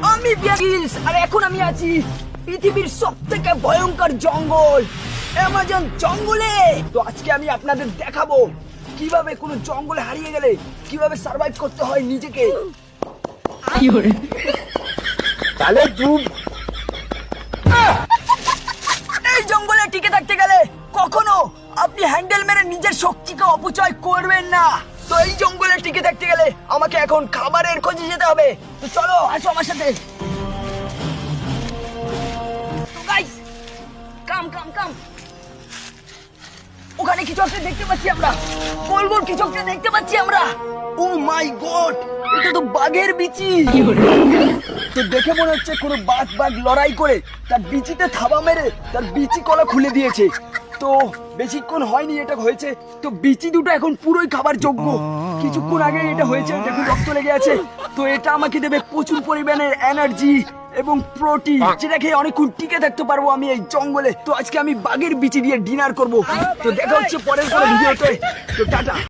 আমি Bear Grylls, আর এখন আমি আছি পৃথিবীর সবথেকে ভয়ঙ্কর জঙ্গল, অ্যামাজন জঙ্গলে। তো আজকে আমি আপনাদের দেখাবো কিভাবে কোনো জঙ্গলে হারিয়ে গেলে কিভাবে সার্ভাইভ করতে হয় নিজেকে। তাহলে এই জঙ্গলে টিকে থাকতে গেলে কখনো আপনি হ্যান্ডেল মেরে নিজের শক্তিকে অপচয় করবেন না। তো এই জঙ্গলে টিকে থাকতে গেলে আমাকে এখন খাবারের খোঁজে যেতে হবে। তো চলো আসো আমার সাথে। তো গাইস, কাম কাম কাম। ওখানে কিছু একটা দেখতে পাচ্ছি আমরা, গোল গোল কিছু একটা দেখতে পাচ্ছি আমরা। ও মাই গড, এটা তো বাঘের বিচি। তো দেখে মনে হচ্ছে কোনো বাঘ লড়াই করে তার বিচিতে থাবা মেরে তার বিচি কলা খুলে দিয়েছে। তো বেশিক্ষণ হয়নি এটা হয়েছে, তো বিচি দুটো এখন পুরোই খাবার যোগ্য। কিছুক্ষণ আগে এটা হয়েছে, দেখুন রক্ত লেগে আছে। তো এটা আমাকে দেবে প্রচুর পরিমাণের এনার্জি এবং প্রোটিন, যেটা খেয়ে অনেকক্ষণ টিকে থাকতে পারবো আমি এই জঙ্গলে। তো আজকে আমি বাঘের বিচি দিয়ে ডিনার করব। তো দেখা হচ্ছে পরের কোনো ভিডিওতে। তো টাটা।